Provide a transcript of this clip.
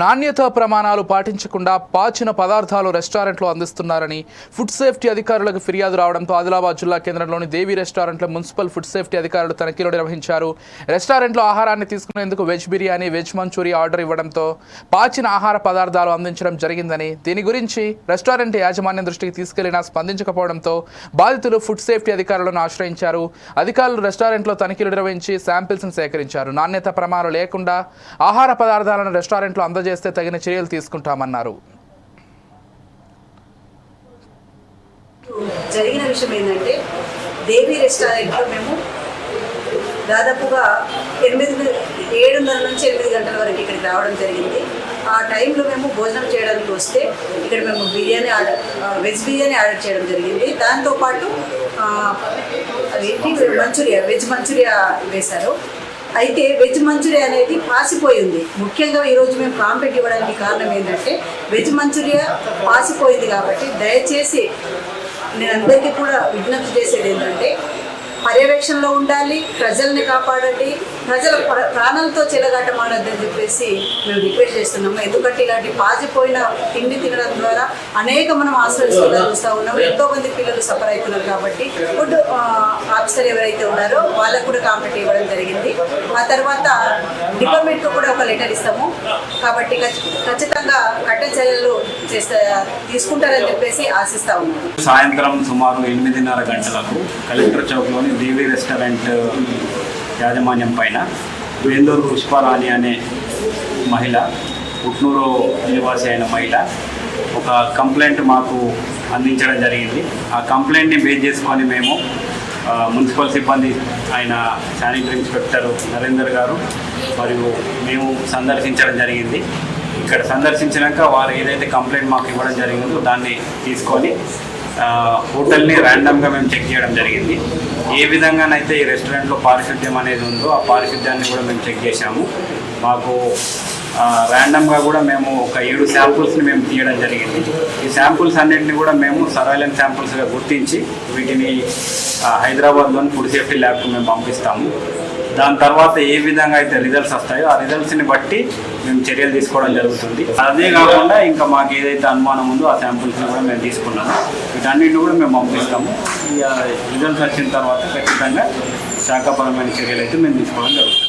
నాణ్యతా ప్రమాణాలు పాటించకుండా పాచిన పదార్థాలు రెస్టారెంట్లో అందిస్తున్నారని ఫుడ్ సేఫ్టీ అధికారులకు ఫిర్యాదు రావడంతో ఆదిలాబాద్ జిల్లా కేంద్రంలోని దేవి రెస్టారెంట్లో మున్సిపల్ ఫుడ్ సేఫ్టీ అధికారులు తనిఖీలు నిర్వహించారు. రెస్టారెంట్లో ఆహారాన్ని తీసుకునేందుకు veg biryani, veg manchurian order ఇవ్వడంతో పాచిన ఆహార పదార్థాలు అందించడం జరిగిందని, దీని గురించి రెస్టారెంట్ యాజమాన్యం దృష్టికి తీసుకెళ్లినా స్పందించకపోవడంతో బాధితులు ఫుడ్ సేఫ్టీ అధికారులను ఆశ్రయించారు. అధికారులు రెస్టారెంట్లో తనిఖీలు నిర్వహించి శాంపిల్స్ను సేకరించారు. నాణ్యత ప్రమాణాలు లేకుండా ఆహార పదార్థాలను రెస్టారెంట్లో అందజేస్తే తగిన చర్యలు తీసుకుంటామన్నారు. జరిగిన విషయం ఏంటంటే, దేవి రెస్టారెంట్లో మేము దాదాపుగా 7:30 నుంచి 8 గంటల వరకు ఇక్కడికి రావడం జరిగింది. ఆ టైంలో మేము భోజనం చేయడానికి వస్తే ఇక్కడ మేము వెజ్ బిర్యానీ ఆర్డర్ చేయడం జరిగింది. దాంతోపాటు వెజ్ మంచూరియా వేశారు. అయితే వెజ్ మంచూరియా అనేది పాసిపోయింది. ముఖ్యంగా ఈరోజు మేము కాంప్లైంట్ ఇవ్వడానికి కారణం ఏంటంటే, వెజ్ మంచూరియా పాసిపోయింది. కాబట్టి దయచేసి నేను అందరికీ కూడా విజ్ఞప్తి చేసేది ఏంటంటే, పర్యవేక్షణలో ఉండాలి, ప్రజల్ని కాపాడండి, ప్రజల ప్రాణాలతో చెలగాటమాడద్దని చెప్పేసి మేము రిక్వెస్ట్ చేస్తున్నాము. ఎందుకంటే ఇలాంటి పాసిపోయిన తిండి తినడం ద్వారా అనేక మనం ఆశ్రయిస్తున్నా చూస్తూ ఉన్నాము. ఎంతోమంది పిల్లలు సఫర్ అవుతున్నారు. కాబట్టి ఫుడ్ ఆఫీసర్ ఎవరైతే ఉన్నారో వాళ్ళకు కూడా కాంప్లైంట్ ఇవ్వడం జరిగింది. ఆ తర్వాత డిపార్ట్మెంట్కి కూడా ఒక లెటర్ ఇస్తాము. కాబట్టి ఖచ్చితంగా కఠిన చర్యలు తీసుకుంటారని చెప్పేసి ఆశిస్తూ ఉన్నాము. సాయంత్రం సుమారు 8:30 గంటలకు కలెక్టర్ చౌక్లోని దేవి రెస్టారెంట్ యాజమాన్యం పైన వేందూరు పుష్పరాణి అనే మహిళ, పుట్నూరు నివాసి అయిన మహిళ ఒక కంప్లైంట్ మాకు అందించడం జరిగింది. ఆ కంప్లైంట్ని బేస్ చేసుకొని మేము మున్సిపల్ సిబ్బంది అయిన శానిటరీ ఇన్స్పెక్టర్ నరేందర్ గారు మరియు మేము సందర్శించడం జరిగింది. ఇక్కడ సందర్శించినాక వారు ఏదైతే కంప్లైంట్ మాకు ఇవ్వడం జరిగిందో దాన్ని తీసుకొని హోటల్ని ర్యాండమ్గా మేము చెక్ చేయడం జరిగింది. ఏ విధంగానైతే ఈ రెస్టారెంట్లో పారిశుద్ధ్యం అనేది ఉందో ఆ పారిశుద్ధ్యాన్ని కూడా మేము చెక్ చేశాము. మాకు ర్యాండమ్గా కూడా మేము ఒక 7 శాంపుల్స్ని మేము తీయడం జరిగింది. ఈ శాంపుల్స్ అన్నింటినీ కూడా మేము సర్వైలెన్స్ శాంపుల్స్గా గుర్తించి వీటిని హైదరాబాద్లోని ఫుడ్ సేఫ్టీ ల్యాబ్కి మేము పంపిస్తాము. దాని తర్వాత ఏ విధంగా అయితే రిజల్ట్స్ వస్తాయో ఆ రిజల్ట్స్ని బట్టి మేము చర్యలు తీసుకోవడం జరుగుతుంది. అదే కాకుండా ఇంకా మాకు ఏదైతే అనుమానం ఉందో ఆ శాంపుల్స్ని కూడా మేము తీసుకున్నాము. వీటన్నిటిని కూడా మేము పంపిస్తాము. ఈ రిజల్ట్స్ వచ్చిన తర్వాత ఖచ్చితంగా శాఖాపరమైన చర్యలు అయితే మేము తీసుకోవడం జరుగుతుంది.